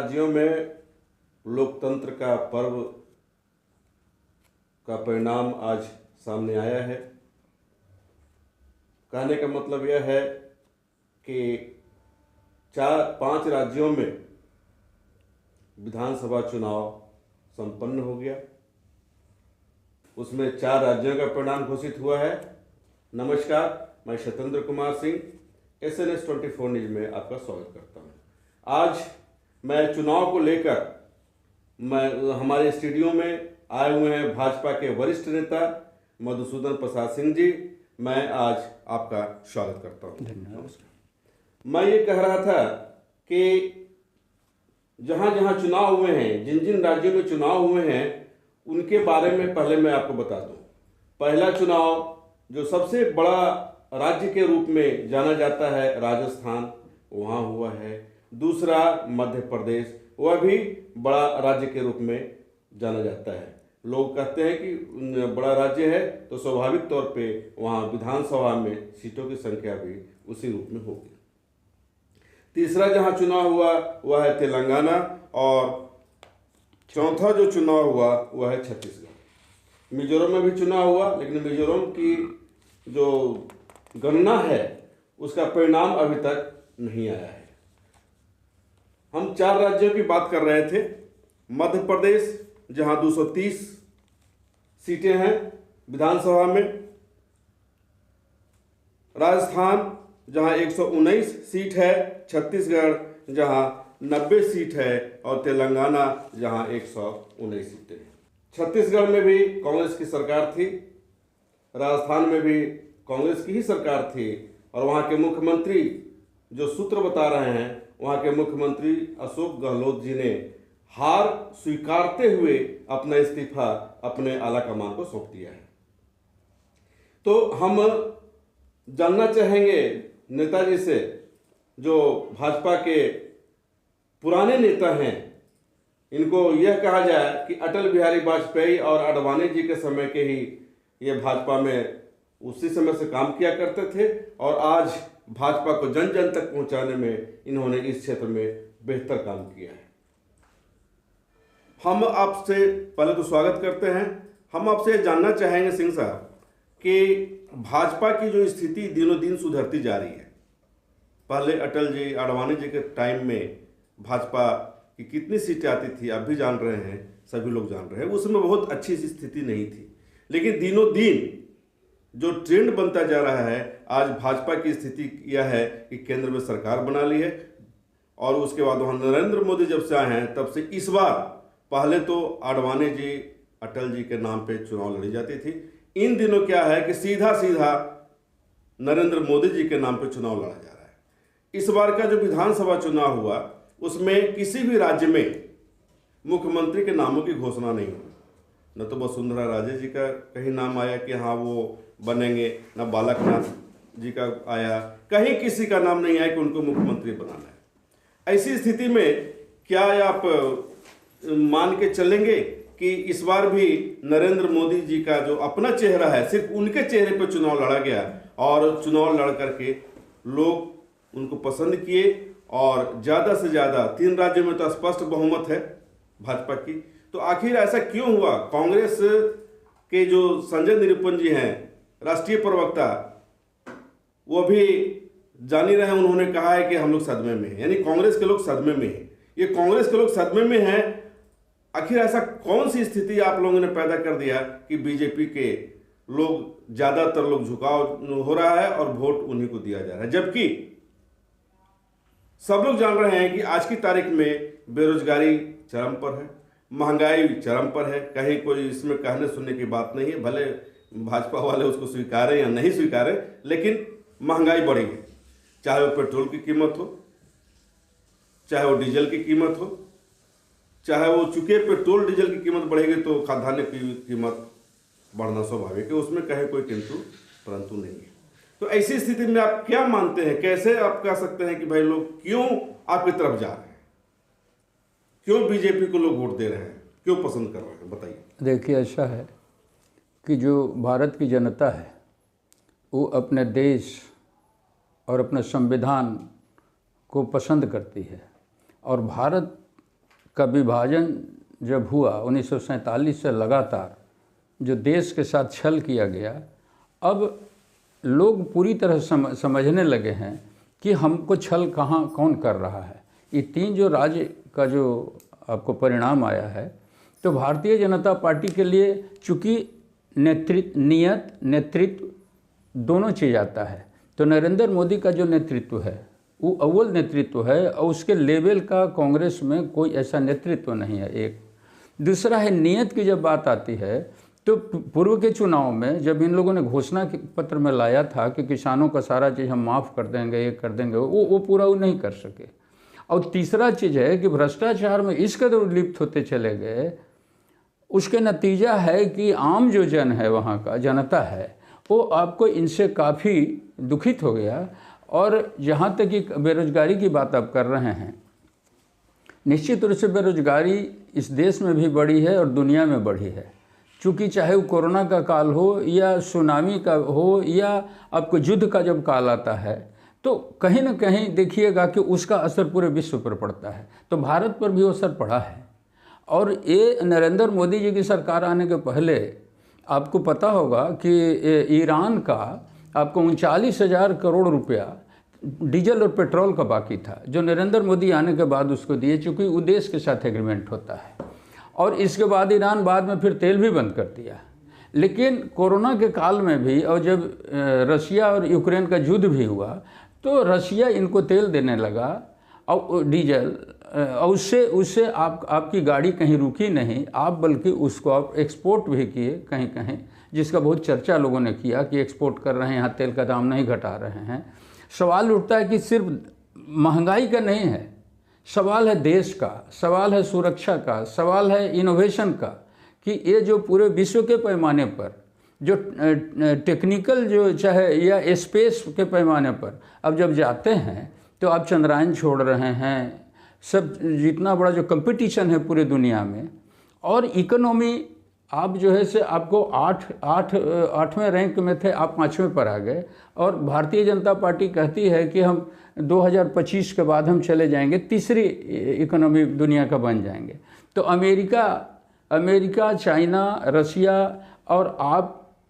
राज्यों में लोकतंत्र का पर्व का परिणाम आज सामने आया है। कहने का मतलब यह है कि 4-5 राज्यों में विधानसभा चुनाव संपन्न हो गया। उसमें 4 राज्यों का परिणाम घोषित हुआ है। नमस्कार, मैं सत्येंद्र कुमार सिंह SNS 24 न्यूज में आपका स्वागत करता हूं। आज मैं चुनाव को लेकर हमारे स्टूडियो में आए हुए हैं भाजपा के वरिष्ठ नेता मधुसूदन प्रसाद सिंह जी। मैं आज आपका स्वागत करता हूं। नमस्कार। मैं ये कह रहा था कि जहां जहां चुनाव हुए हैं, जिन जिन राज्यों में चुनाव हुए हैं, उनके बारे में पहले मैं आपको बता दूं। पहला चुनाव जो सबसे बड़ा राज्य के रूप में जाना जाता है, राजस्थान, वहाँ हुआ है। दूसरा मध्य प्रदेश, वह भी बड़ा राज्य के रूप में जाना जाता है। लोग कहते हैं कि बड़ा राज्य है तो स्वाभाविक तौर पे वहाँ विधानसभा में सीटों की संख्या भी उसी रूप में होगी। तीसरा जहाँ चुनाव हुआ वह है तेलंगाना, और चौथा जो चुनाव हुआ वह है छत्तीसगढ़। मिजोरम में भी चुनाव हुआ, लेकिन मिजोरम की जो गणना है उसका परिणाम अभी तक नहीं आया है। हम 4 राज्यों की बात कर रहे थे। मध्य प्रदेश जहां 230 सीटें हैं विधानसभा में, राजस्थान जहां 119 सीट है, छत्तीसगढ़ जहां 90 सीट है और तेलंगाना जहां 119 सीटें हैं। छत्तीसगढ़ में भी कांग्रेस की सरकार थी, राजस्थान में भी कांग्रेस की ही सरकार थी, और वहाँ के मुख्यमंत्री जो सूत्र बता रहे हैं, वहाँ के मुख्यमंत्री अशोक गहलोत जी ने हार स्वीकारते हुए अपना इस्तीफा अपने आला कमान को सौंप दिया है। तो हम जानना चाहेंगे नेताजी से, जो भाजपा के पुराने नेता हैं, इनको यह कहा जाए कि अटल बिहारी वाजपेयी और आडवाणी जी के समय के ही ये भाजपा में उसी समय से काम किया करते थे, और आज भाजपा को जन जन तक पहुंचाने में इन्होंने इस क्षेत्र में बेहतर काम किया है। हम आपसे पहले तो स्वागत करते हैं। हम आपसे जानना चाहेंगे सिंह साहब कि भाजपा की जो स्थिति दिनों दिन सुधरती जा रही है। पहले अटल जी, आडवाणी जी के टाइम में भाजपा की कितनी सीटें आती थी आप भी जान रहे हैं, सभी लोग जान रहे हैं। उसमें बहुत अच्छी सी स्थिति नहीं थी, लेकिन दिनों दिन जो ट्रेंड बनता जा रहा है, आज भाजपा की स्थिति यह है कि केंद्र में सरकार बना ली है, और उसके बाद वहाँ नरेंद्र मोदी जब से आए हैं तब से इस बार, पहले तो आडवाणी जी, अटल जी के नाम पे चुनाव लड़ी जाती थी। इन दिनों क्या है कि सीधा सीधा नरेंद्र मोदी जी के नाम पे चुनाव लड़ा जा रहा है। इस बार का जो विधानसभा चुनाव हुआ उसमें किसी भी राज्य में मुख्यमंत्री के नामों की घोषणा नहीं हुई। न तो वसुंधरा राजे जी का कहीं नाम आया कि हाँ वो बनेंगे, न बालकनाथ जी का आया, कहीं किसी का नाम नहीं आया कि उनको मुख्यमंत्री बनाना है। ऐसी स्थिति में क्या आप मान के चलेंगे कि इस बार भी नरेंद्र मोदी जी का जो अपना चेहरा है, सिर्फ उनके चेहरे पर चुनाव लड़ा गया, और चुनाव लड़ करके लोग उनको पसंद किए, और ज़्यादा से ज़्यादा 3 राज्यों में तो स्पष्ट बहुमत है भाजपा की। तो आखिर ऐसा क्यों हुआ? कांग्रेस के जो संजय निरुपम जी हैं, राष्ट्रीय प्रवक्ता, वो भी जान ही रहे हैं, उन्होंने कहा है कि हम लोग सदमे में हैं, यानी कांग्रेस के लोग सदमे में हैं। ये कांग्रेस के लोग सदमे में हैं। आखिर ऐसा कौन सी स्थिति आप लोगों ने पैदा कर दिया कि बीजेपी के लोग, ज़्यादातर लोग झुकाव हो रहा है और वोट उन्हीं को दिया जा रहा है, जबकि सब लोग जान रहे हैं कि आज की तारीख में बेरोजगारी चरम पर है, महंगाई चरम पर है। कहीं कोई इसमें कहने सुनने की बात नहीं है, भले भाजपा वाले उसको स्वीकारें या नहीं स्वीकारें, लेकिन महंगाई बढ़ी है। चाहे वो पेट्रोल की कीमत हो, चाहे वो डीजल की कीमत हो, चाहे वो, चूंकि पेट्रोल डीजल की कीमत बढ़ेगी तो खाद्यान्न की कीमत बढ़ना स्वाभाविक है, उसमें कहीं कोई किंतु परंतु नहीं है। तो ऐसी स्थिति में आप क्या मानते हैं, कैसे आप कह सकते हैं कि भाई लोग क्यों आपकी तरफ जा रहे हैं, क्यों बीजेपी को लोग वोट दे रहे हैं, क्यों पसंद कर रहे हैं, बताइए। देखिए, ऐसा है कि जो भारत की जनता है वो अपने देश और अपने संविधान को पसंद करती है, और भारत का विभाजन जब हुआ 1947 से लगातार जो देश के साथ छल किया गया, अब लोग पूरी तरह समझने लगे हैं कि हमको छल कौन कर रहा है। ये 3 जो राज्य का जो आपको परिणाम आया है, तो भारतीय जनता पार्टी के लिए चूँकि नेतृत्व दोनों चीज़ आता है, तो नरेंद्र मोदी का जो नेतृत्व है वो अव्वल नेतृत्व है और उसके लेवल का कांग्रेस में कोई ऐसा नेतृत्व नहीं है। एक दूसरा है नीयत की जब बात आती है, तो पूर्व के चुनाव में जब इन लोगों ने घोषणा पत्र में लाया था कि किसानों का सारा चीज़ हम माफ़ कर देंगे, ये कर देंगे, वो पूरा वो नहीं कर सके। और तीसरा चीज़ है कि भ्रष्टाचार में इस कदर लिप्त होते चले गए, उसके नतीजा है कि आम जो जन है, वहाँ का जनता है, वो आपको इनसे काफ़ी दुखित हो गया। और जहाँ तक कि बेरोजगारी की बात आप कर रहे हैं, निश्चित रूप से बेरोजगारी इस देश में भी बढ़ी है और दुनिया में बढ़ी है, चूँकि चाहे वो कोरोना का काल हो या सुनामी का हो या आपको युद्ध का जब काल आता है, तो कहीं ना कहीं देखिएगा कि उसका असर पूरे विश्व पर पड़ता है। तो भारत पर भी असर पड़ा है। और ये नरेंद्र मोदी जी की सरकार आने के पहले आपको पता होगा कि ईरान का आपको 39,000 करोड़ रुपया डीजल और पेट्रोल का बाकी था, जो नरेंद्र मोदी आने के बाद उसको दिए, चूँकि वो देश के साथ एग्रीमेंट होता है। और इसके बाद ईरान बाद में फिर तेल भी बंद कर दिया। लेकिन कोरोना के काल में भी, और जब रशिया और यूक्रेन का युद्ध भी हुआ, तो रशिया इनको तेल देने लगा और डीजल, और उससे आपकी गाड़ी कहीं रुकी नहीं, आप बल्कि उसको आप एक्सपोर्ट भी किए कहीं कहीं, जिसका बहुत चर्चा लोगों ने किया कि एक्सपोर्ट कर रहे हैं, यहाँ तेल का दाम नहीं घटा रहे हैं। सवाल उठता है कि सिर्फ महंगाई का नहीं है, सवाल है देश का, सवाल है सुरक्षा का, सवाल है इनोवेशन का, कि ये जो पूरे विश्व के पैमाने पर जो टेक्निकल जो चाहे या स्पेस के पैमाने पर अब जब जाते हैं, तो आप चंद्रयान छोड़ रहे हैं, सब जितना बड़ा जो कंपटीशन है पूरे दुनिया में, और इकोनॉमी आप जो है से आपको 8वें रैंक में थे, आप 5वें पर आ गए। और भारतीय जनता पार्टी कहती है कि हम 2025 के बाद हम चले जाएंगे, तीसरी इकोनॉमी दुनिया का बन जाएंगे। तो अमेरिका, चाइना, रशिया, और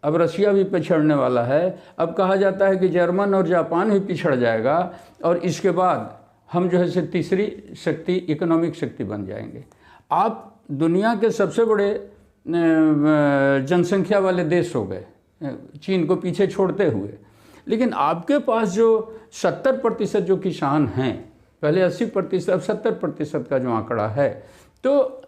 अब रशिया भी पिछड़ने वाला है। अब कहा जाता है कि जर्मन और जापान भी पिछड़ जाएगा, और इसके बाद हम जो है से तीसरी शक्ति, इकोनॉमिक शक्ति बन जाएंगे। आप दुनिया के सबसे बड़े जनसंख्या वाले देश हो गए, चीन को पीछे छोड़ते हुए। लेकिन आपके पास जो 70% जो किसान हैं, पहले 80%, अब 70% का जो आंकड़ा है, तो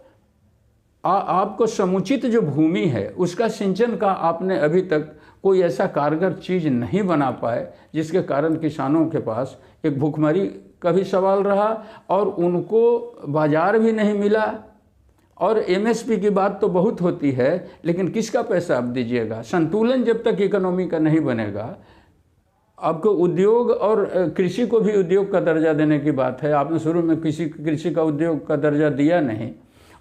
आपको समुचित जो भूमि है उसका सिंचन का आपने अभी तक कोई ऐसा कारगर चीज़ नहीं बना पाए, जिसके कारण किसानों के पास एक भुखमरी का भी सवाल रहा और उनको बाजार भी नहीं मिला। और एमएसपी की बात तो बहुत होती है, लेकिन किसका पैसा आप दीजिएगा? संतुलन जब तक इकोनॉमी का नहीं बनेगा, आपको उद्योग और कृषि को भी उद्योग का दर्जा देने की बात है। आपने शुरू में कृषि का उद्योग का दर्जा दिया नहीं।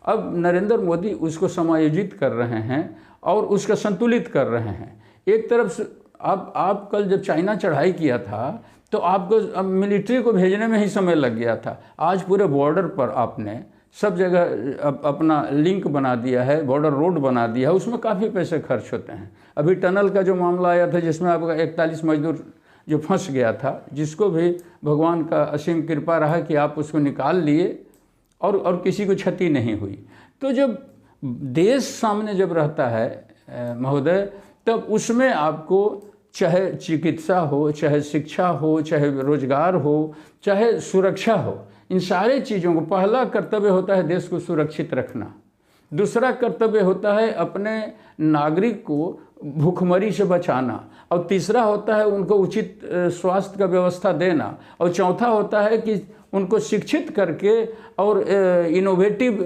अब नरेंद्र मोदी उसको समायोजित कर रहे हैं और उसका संतुलित कर रहे हैं। एक तरफ से आप कल जब चाइना चढ़ाई किया था, तो आपको मिलिट्री को भेजने में ही समय लग गया था। आज पूरे बॉर्डर पर आपने सब जगह अपना लिंक बना दिया है, बॉर्डर रोड बना दिया है, उसमें काफ़ी पैसे खर्च होते हैं। अभी टनल का जो मामला आया था, जिसमें आपका 41 मजदूर जो फंस गया था, जिसको भी भगवान का असीम कृपा रहा कि आप उसको निकाल लिए और किसी को क्षति नहीं हुई। तो जब देश सामने जब रहता है महोदय, तब उसमें आपको चाहे चिकित्सा हो, चाहे शिक्षा हो, चाहे रोजगार हो, चाहे सुरक्षा हो, इन सारे चीज़ों को पहला कर्तव्य होता है देश को सुरक्षित रखना। दूसरा कर्तव्य होता है अपने नागरिक को भूखमरी से बचाना, और तीसरा होता है उनको उचित स्वास्थ्य का व्यवस्था देना, और चौथा होता है कि उनको शिक्षित करके और इनोवेटिव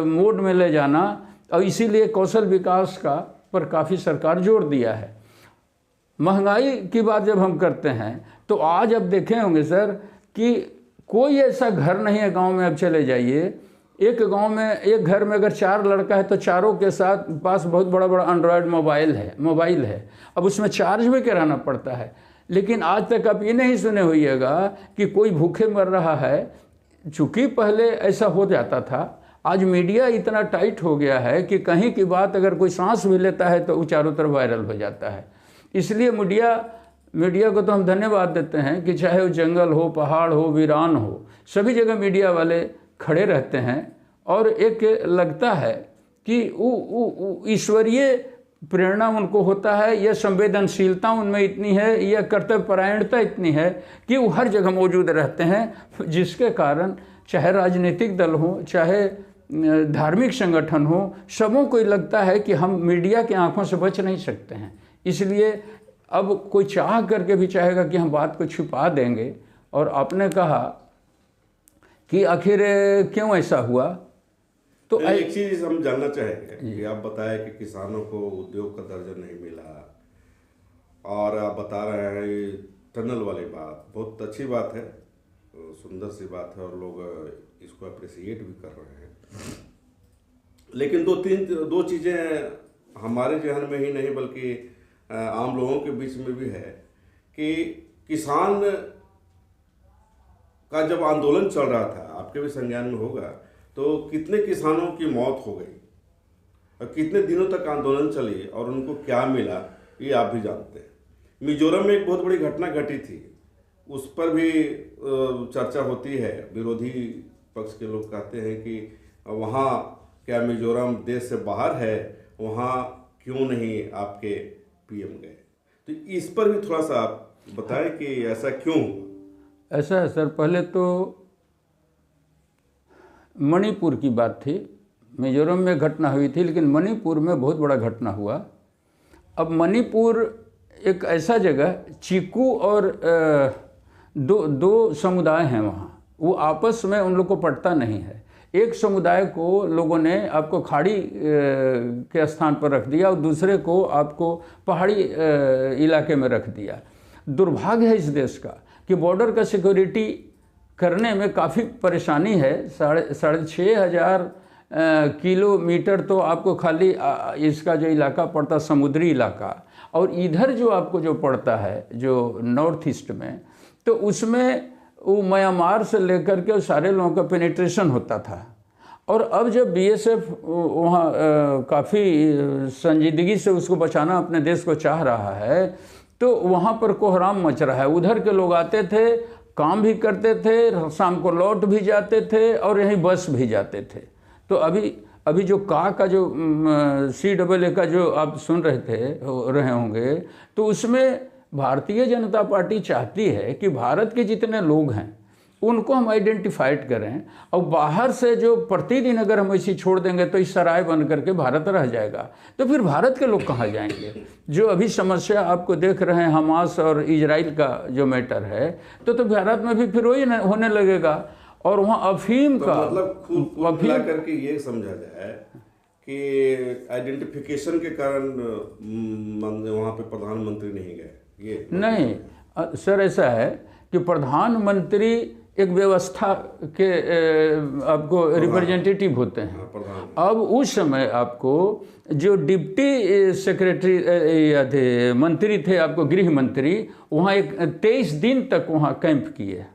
मोड में ले जाना। और इसीलिए कौशल विकास का पर काफ़ी सरकार जोर दिया है। महंगाई की बात जब हम करते हैं, तो आज अब देखे होंगे सर कि कोई ऐसा घर नहीं है गांव में, अब चले जाइए एक गांव में, एक घर में अगर 4 लड़का है तो चारों के साथ पास बहुत बड़ा बड़ा एंड्रॉयड मोबाइल है। अब उसमें चार्ज भी कराना पड़ता है। लेकिन आज तक आप ये नहीं सुने होइएगा कि कोई भूखे मर रहा है। चूँकि पहले ऐसा हो जाता था, आज मीडिया इतना टाइट हो गया है कि कहीं की बात अगर कोई सांस भी लेता है तो वो चारों तरफ वायरल हो जाता है। इसलिए मीडिया को तो हम धन्यवाद देते हैं कि चाहे वो जंगल हो, पहाड़ हो, वीरान हो, सभी जगह मीडिया वाले खड़े रहते हैं। और एक लगता है कि ईश्वरीय प्रेरणा उनको होता है, यह संवेदनशीलता उनमें इतनी है, यह कर्तव्यपरायणता इतनी है कि वो हर जगह मौजूद रहते हैं, जिसके कारण चाहे राजनीतिक दल हो, चाहे धार्मिक संगठन हो, सबों को लगता है कि हम मीडिया की आंखों से बच नहीं सकते हैं। इसलिए अब कोई चाह करके भी चाहेगा कि हम बात को छुपा देंगे। और आपने कहा कि आखिर क्यों ऐसा हुआ, तो एक चीज हम जानना चाहेंगे कि आप बताए कि किसानों को उद्योग का दर्जा नहीं मिला, और आप बता रहे हैं ये टनल वाली बात, बहुत अच्छी बात है, सुंदर सी बात है और लोग इसको अप्रिसिएट भी कर रहे हैं। लेकिन दो चीज़ें हमारे जहन में ही नहीं बल्कि आम लोगों के बीच में भी है कि किसान का जब आंदोलन चल रहा था, आपके भी संज्ञान में होगा, तो कितने किसानों की मौत हो गई और कितने दिनों तक आंदोलन चली और उनको क्या मिला ये आप भी जानते हैं। मिजोरम में एक बहुत बड़ी घटना घटी थी, उस पर भी चर्चा होती है। विरोधी पक्ष के लोग कहते हैं कि वहाँ क्या मिजोरम देश से बाहर है, वहाँ क्यों नहीं आपके पीएम गए, तो इस पर भी थोड़ा सा आप बताएं कि ऐसा क्यों हुआ। ऐसा है सर, पहले तो मणिपुर की बात थी, मिजोरम में घटना हुई थी, लेकिन मणिपुर में बहुत बड़ा घटना हुआ। अब मणिपुर एक ऐसा जगह, चिकू और दो समुदाय हैं वहाँ, वो आपस में उन लोग को पटता नहीं है। एक समुदाय को लोगों ने आपको खाड़ी के स्थान पर रख दिया और दूसरे को आपको पहाड़ी इलाके में रख दिया। दुर्भाग्य है इस देश का कि बॉर्डर का सिक्योरिटी करने में काफ़ी परेशानी है। 6,500 किलोमीटर तो आपको खाली इसका जो इलाका पड़ता, समुद्री इलाका, और इधर जो आपको जो पड़ता है जो नॉर्थ ईस्ट में, तो उसमें वो म्यांमार से लेकर के सारे लोगों का पेनिट्रेशन होता था। और अब जब बीएसएफ वहाँ काफ़ी संजीदगी से उसको बचाना अपने देश को चाह रहा है, तो वहाँ पर कोहराम मच रहा है। उधर के लोग आते थे, काम भी करते थे, शाम को लौट भी जाते थे और यहीं बस भी जाते थे। तो अभी जो का जो CAA का जो आप सुन रहे होंगे, तो उसमें भारतीय जनता पार्टी चाहती है कि भारत के जितने लोग हैं उनको हम आइडेंटिफाइड करें, और बाहर से जो प्रतिदिन अगर हम ऐसी छोड़ देंगे तो इस सराय बन करके भारत रह जाएगा, तो फिर भारत के लोग कहाँ जाएंगे। जो अभी समस्या आपको देख रहे हैं हमास और इजराइल का जो मैटर है, तो भारत में भी फिर वही होने लगेगा। और वहाँ अफीम का मतलब कुल मिला करके ये समझा जाए कि आइडेंटिफिकेशन के कारण वहाँ पे प्रधानमंत्री नहीं गए, ये नहीं सर, ऐसा है कि प्रधानमंत्री एक व्यवस्था के आपको रिप्रेजेंटेटिव होते हैं। अब उस समय आपको जो डिप्टी सेक्रेटरी थे, मंत्री थे, आपको गृह मंत्री, वहाँ 23 दिन तक वहाँ कैंप किए।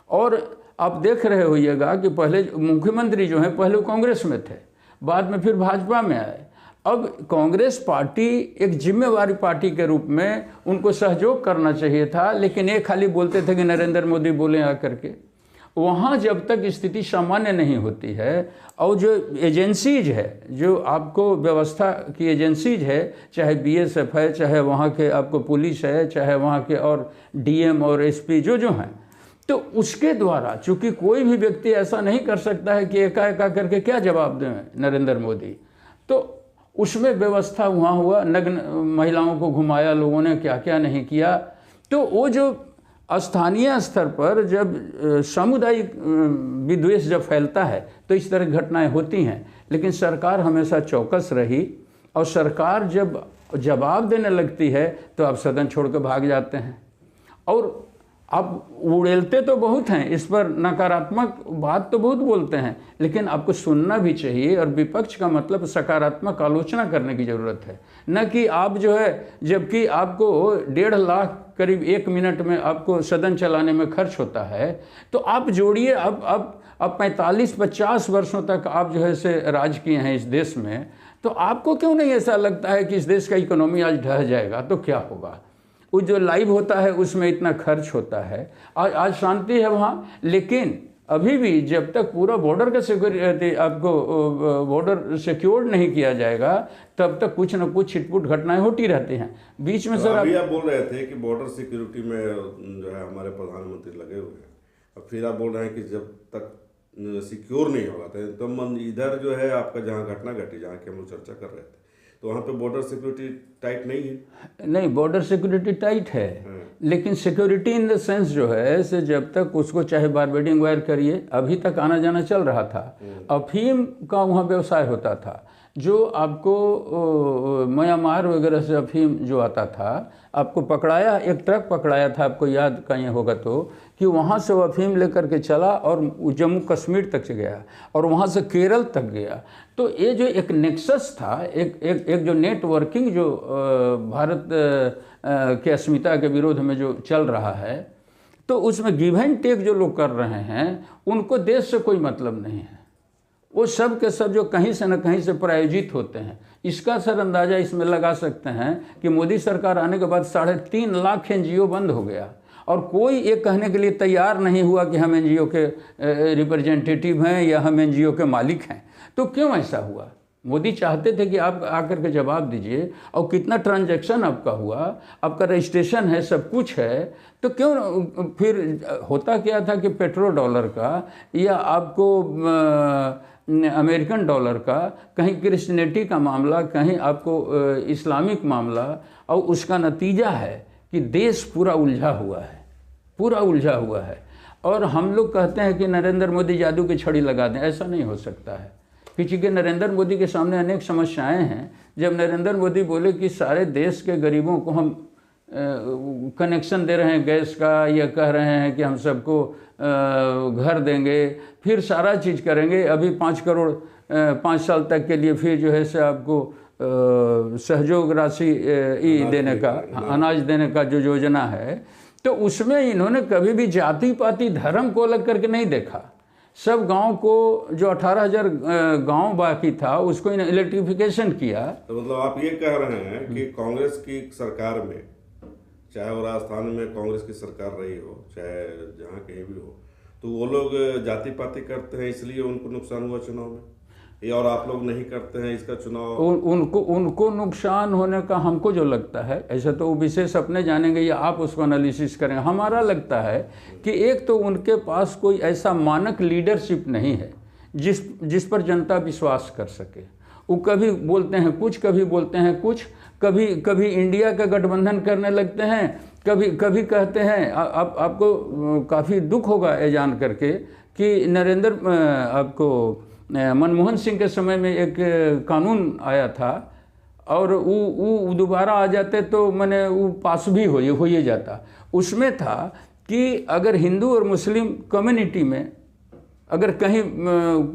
और आप देख रहे होइएगा कि पहले मुख्यमंत्री जो हैं पहले कांग्रेस में थे, बाद में फिर भाजपा में आए। अब कांग्रेस पार्टी एक जिम्मेवारी पार्टी के रूप में उनको सहयोग करना चाहिए था, लेकिन ये खाली बोलते थे कि नरेंद्र मोदी बोले आकर के। वहाँ जब तक स्थिति सामान्य नहीं होती है, और जो एजेंसीज है, जो आपको व्यवस्था की एजेंसीज है, चाहे बीएसएफ है, चाहे वहाँ के आपको पुलिस है, चाहे वहाँ के और डीएम और एसपी जो हैं, तो उसके द्वारा, चूँकि कोई भी व्यक्ति ऐसा नहीं कर सकता है कि एका करके क्या जवाब दें नरेंद्र मोदी, तो उसमें व्यवस्था वहाँ हुआ। नग्न महिलाओं को घुमाया लोगों ने, क्या क्या नहीं किया। तो वो जो स्थानीय स्तर पर जब सामुदायिक विद्वेष जब फैलता है तो इस तरह की घटनाएं होती हैं, लेकिन सरकार हमेशा चौकस रही। और सरकार जब जवाब देने लगती है तो आप सदन छोड़ कर भाग जाते हैं। और आप उड़ेलते तो बहुत हैं, इस पर नकारात्मक बात तो बहुत बोलते हैं, लेकिन आपको सुनना भी चाहिए। और विपक्ष का मतलब सकारात्मक आलोचना करने की ज़रूरत है, न कि आप जो है, जबकि आपको 1.5 लाख करीब 1 मिनट में आपको सदन चलाने में खर्च होता है, तो आप जोड़िए। अब 45-50 वर्षों तक आप जो है से राज किए हैं इस देश में, तो आपको क्यों नहीं ऐसा लगता है कि इस देश का इकोनॉमी आज ढह जाएगा तो क्या होगा? वो जो लाइव होता है उसमें इतना खर्च होता है, आज शांति है वहाँ, लेकिन अभी भी जब तक पूरा बॉर्डर का सिक्योरिटी, आपको बॉर्डर सिक्योर नहीं किया जाएगा, तब तक कुछ न कुछ छिटपुट घटनाएं होती रहती हैं बीच में। तो सर अभी आप बोल रहे थे कि बॉर्डर सिक्योरिटी में जो है हमारे प्रधानमंत्री लगे हुए हैं, और फिर आप बोल रहे हैं कि जब तक सिक्योर नहीं होगा तो मन इधर जो है आपका जहाँ घटना घटी, जहाँ की हम लोग चर्चा कर रहे थे, तो वहाँ पे बॉर्डर सिक्योरिटी टाइट नहीं है। नहीं, बॉर्डर सिक्योरिटी टाइट है, लेकिन सिक्योरिटी इन द सेंस जो है से जब तक उसको चाहे बारबेडिंग वायर करिए, अभी तक आना जाना चल रहा था। अफीम का वहाँ व्यवसाय होता था, जो आपको म्यांमार वगैरह से अफीम जो आता था, आपको पकड़ाया, एक ट्रक पकड़ाया था, आपको याद कहीं होगा तो, कि वहाँ से वो अफीम लेकर के चला और जम्मू कश्मीर तक गया और वहाँ से केरल तक गया। तो ये जो एक नेक्सस था, एक जो नेटवर्किंग जो भारत के अस्मिता के विरोध में जो चल रहा है, तो उसमें गिव एंड टेक जो लोग कर रहे हैं, उनको देश से कोई मतलब नहीं है। वो सब के सब जो कहीं से न कहीं से प्रायोजित होते हैं। इसका सर अंदाज़ा इसमें लगा सकते हैं कि मोदी सरकार आने के बाद 3.5 लाख NGO बंद हो गया, और कोई ये कहने के लिए तैयार नहीं हुआ कि हम NGO के रिप्रेजेंटेटिव हैं या हम NGO के मालिक हैं। तो क्यों ऐसा हुआ? मोदी चाहते थे कि आप आकर के जवाब दीजिए, और कितना ट्रांजैक्शन आपका हुआ, आपका रजिस्ट्रेशन है, सब कुछ है, तो क्यों? फिर होता क्या था कि पेट्रो डॉलर का या आपको अमेरिकन डॉलर का, कहीं क्रिश्चियनिटी का मामला, कहीं आपको इस्लामिक मामला, और उसका नतीजा है कि देश पूरा उलझा हुआ है, पूरा उलझा हुआ है। और हम लोग कहते हैं कि नरेंद्र मोदी जादू की छड़ी लगा दें, ऐसा नहीं हो सकता है, क्योंकि नरेंद्र मोदी के सामने अनेक समस्याएं हैं। जब नरेंद्र मोदी बोले कि सारे देश के गरीबों को हम कनेक्शन दे रहे हैं गैस का, या कह रहे हैं कि हम सबको घर देंगे, फिर सारा चीज़ करेंगे, अभी 5 करोड़ 5 साल तक के लिए फिर जो है से आपको सहयोग राशि देने का, अनाज देने का जो योजना है, तो उसमें इन्होंने कभी भी जाति पाति धर्म को अलग करके नहीं देखा। सब गांव को, जो 18,000 गांव बाकी था, उसको इलेक्ट्रिफिकेशन किया। तो मतलब आप ये कह रहे हैं कि कांग्रेस की सरकार में, चाहे वो राजस्थान में कांग्रेस की सरकार रही हो, चाहे जहाँ कहीं भी हो, तो वो लोग जाति पाति करते हैं, इसलिए उनको नुकसान हुआ चुनाव में, ये और आप लोग नहीं करते हैं इसका चुनाव। उनको नुकसान होने का हमको जो लगता है, ऐसा तो वो विशेष अपने जानेंगे या आप उसको एनालिसिस करेंगे, हमारा लगता है कि एक तो उनके पास कोई ऐसा मानक लीडरशिप नहीं है जिस पर जनता विश्वास कर सके। वो कभी बोलते हैं कुछ, कभी बोलते हैं कुछ, कभी इंडिया का गठबंधन करने लगते हैं, कभी कहते हैं। आपको काफ़ी दुख होगा ये जान करके कि आपको मनमोहन सिंह के समय में एक कानून आया था, और वो दोबारा आ जाते तो मैंने वो पास भी हो ही जाता। उसमें था कि अगर हिंदू और मुस्लिम कम्युनिटी में अगर कहीं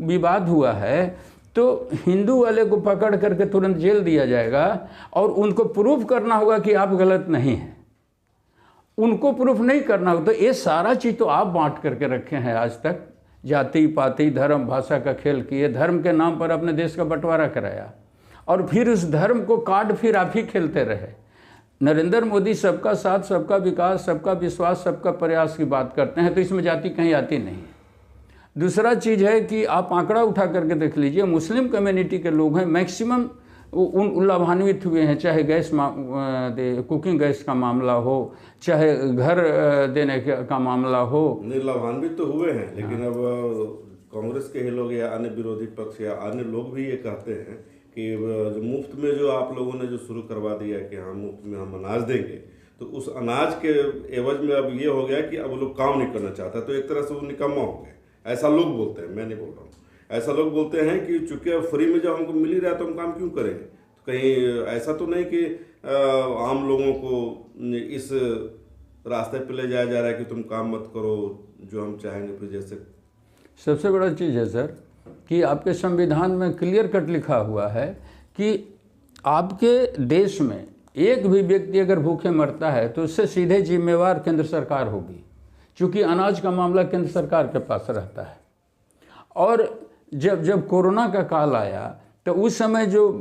विवाद हुआ है, तो हिंदू वाले को पकड़ करके तुरंत जेल दिया जाएगा, और उनको प्रूफ करना होगा कि आप गलत नहीं हैं। उनको प्रूफ नहीं करना होगा। तो ये सारा चीज़ तो आप बांट करके रखे हैं आज तक, जाति पाति धर्म भाषा का खेल किए, धर्म के नाम पर अपने देश का बंटवारा कराया, और फिर उस धर्म को कार्ड फिर आप ही खेलते रहे। नरेंद्र मोदी सबका साथ, सबका विकास, सबका विश्वास, सबका प्रयास की बात करते हैं, तो इसमें जाति कहीं आती नहीं है। दूसरा चीज़ है कि आप आंकड़ा उठा करके देख लीजिए, मुस्लिम कम्युनिटी के लोग हैं मैक्सिमम उन लाभान्वित हुए हैं, चाहे कुकिंग गैस का मामला हो, चाहे घर देने का मामला हो। नहीं, लाभान्वित तो हुए हैं, लेकिन अब कांग्रेस के ही लोग या अन्य विरोधी पक्ष या अन्य लोग भी ये कहते हैं कि मुफ्त में जो आप लोगों ने जो शुरू करवा दिया कि हाँ मुफ्त में हम अनाज देंगे, तो उस अनाज के एवज में अब ये हो गया कि अब लोग काम नहीं करना चाहता, तो एक तरह से वो निकम्मा हो गए। ऐसा लोग बोलते हैं, मैं नहीं बोल रहा हूँ। ऐसा लोग बोलते हैं कि चूंकि फ्री में जब हमको मिल ही रहा है तो हम काम क्यों करेंगे। तो कहीं ऐसा तो नहीं कि आम लोगों को इस रास्ते पे ले जाया जा रहा है कि तुम काम मत करो जो हम चाहेंगे, फिर जैसे सबसे बड़ा चीज़ है सर कि आपके संविधान में क्लियर कट लिखा हुआ है कि आपके देश में एक भी व्यक्ति अगर भूखे मरता है तो उससे सीधे जिम्मेवार केंद्र सरकार होगी, क्योंकि अनाज का मामला केंद्र सरकार के पास रहता है। और जब कोरोना का काल आया तो उस समय जो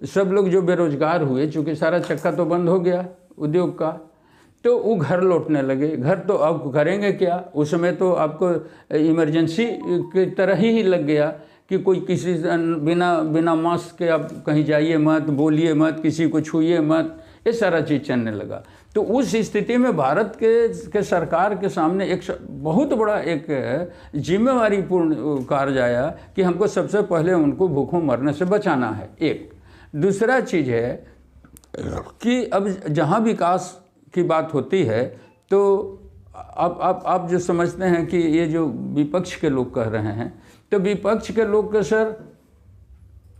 सब लोग जो बेरोजगार हुए, चूँकि सारा चक्का तो बंद हो गया उद्योग का, तो वो घर लौटने लगे। घर तो अब करेंगे क्या, उस समय तो आपको इमरजेंसी की तरह ही लग गया कि कोई किसी बिना मास्क के आप कहीं जाइए मत, बोलिए मत, किसी को छूइए मत, ये सारा चीज़ चलने लगा। तो उस स्थिति में भारत के सरकार के सामने एक बहुत बड़ा एक जिम्मेवारीपूर्ण कार्य आया कि हमको सबसे पहले उनको भूखों मरने से बचाना है। एक दूसरा चीज़ है कि अब जहाँ विकास की बात होती है तो आप जो समझते हैं कि ये जो विपक्ष के लोग कह रहे हैं, तो विपक्ष के लोग का सर,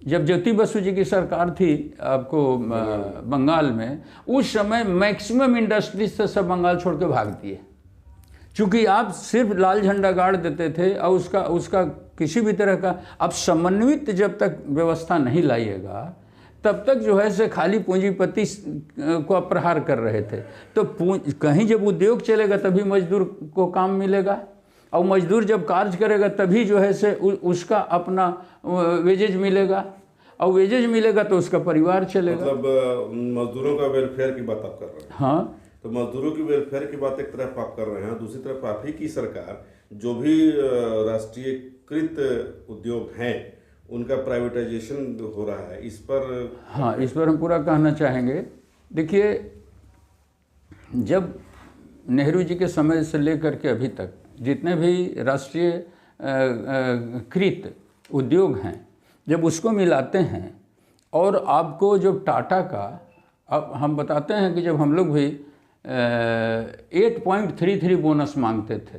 जब ज्योति बसु जी की सरकार थी आपको बंगाल में, उस समय मैक्सिमम इंडस्ट्रीज से सब बंगाल छोड़ के भाग दिए, क्योंकि आप सिर्फ लाल झंडा गाड़ देते थे और उसका किसी भी तरह का आप समन्वित जब तक व्यवस्था नहीं लाइएगा तब तक जो है से खाली पूंजीपति को प्रहार कर रहे थे। तो कहीं जब उद्योग चलेगा तभी मजदूर को काम मिलेगा, और मजदूर जब कार्य करेगा तभी जो है से उसका अपना वेजेज मिलेगा, और वेजेज मिलेगा तो उसका परिवार चलेगा। मतलब मजदूरों का वेलफेयर की बात आप कर रहे हैं। हाँ, तो मजदूरों की वेलफेयर की बात एक तरफ आप कर रहे हैं, दूसरी तरफ आप ही की सरकार जो भी राष्ट्रीयकृत उद्योग हैं उनका प्राइवेटाइजेशन हो रहा है, इस पर हाँ, इस पर हम पूरा कहना चाहेंगे। देखिए, जब नेहरू जी के समय से लेकर के अभी तक जितने भी राष्ट्रीय कृत उद्योग हैं, जब उसको मिलाते हैं और आपको जब टाटा का, अब हम बताते हैं कि जब हम लोग भी 8.33 बोनस मांगते थे,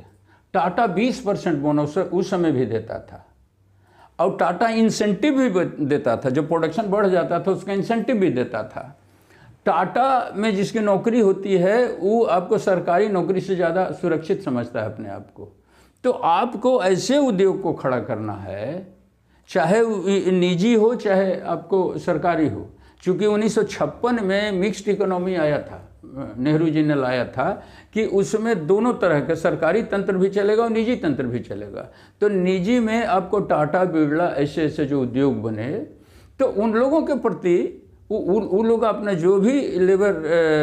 टाटा 20% बोनस उस समय भी देता था, और टाटा इंसेंटिव भी देता था। जब प्रोडक्शन बढ़ जाता था उसका इंसेंटिव भी देता था। टाटा में जिसकी नौकरी होती है वो आपको सरकारी नौकरी से ज़्यादा सुरक्षित समझता है अपने आप को। तो आपको ऐसे उद्योग को खड़ा करना है, चाहे निजी हो चाहे आपको सरकारी हो। चूँकि 1956 में मिक्स्ड इकोनॉमी आया था, नेहरू जी ने लाया था कि उसमें दोनों तरह का सरकारी तंत्र भी चलेगा और निजी तंत्र भी चलेगा। तो निजी में आपको टाटा, बिरला, ऐसे ऐसे जो उद्योग बने, तो उन लोगों के प्रति वो लोग अपने जो भी लेबर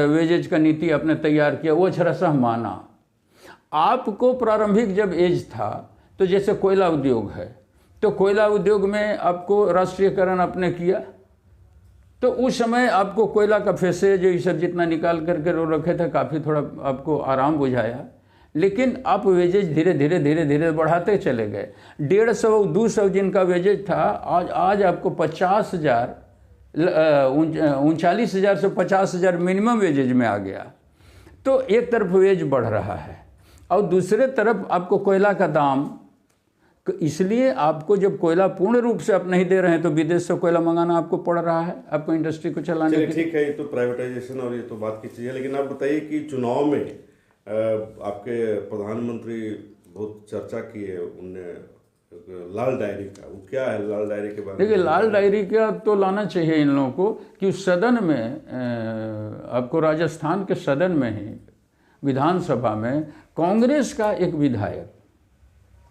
वेजेज का नीति आपने तैयार किया वो अक्षरशः माना। आपको प्रारंभिक जब एज था, तो जैसे कोयला उद्योग है, तो कोयला उद्योग में आपको राष्ट्रीयकरण आपने किया, तो उस समय आपको कोयला का फैसेज ये सब जितना निकाल करके रो रखे थे, काफ़ी थोड़ा आपको आराम बुझाया, लेकिन आप वेजेज धीरे धीरे धीरे धीरे बढ़ाते चले गए। 150-200 जिनका वेजेज था, आज आपको 50,000 39,000 से 50,000 मिनिमम वेजेज में आ गया। तो एक तरफ वेज बढ़ रहा है और दूसरे तरफ आपको कोयला का दाम, इसलिए आपको जब कोयला पूर्ण रूप से आप नहीं दे रहे हैं तो विदेश से कोयला मंगाना आपको पड़ रहा है आपको इंडस्ट्री को चलाने के लिए। ठीक है, ये तो प्राइवेटाइजेशन और ये तो बात की चीज़ है, लेकिन आप बताइए कि चुनाव में आपके प्रधानमंत्री बहुत चर्चा की है, उनने लाल डायरी का, वो क्या है लाल डायरी के बारे में? देखिए, लाल डायरी का तो लाना चाहिए इन लोगों को कि उस सदन में आपको राजस्थान के सदन में ही विधानसभा में कांग्रेस का एक विधायक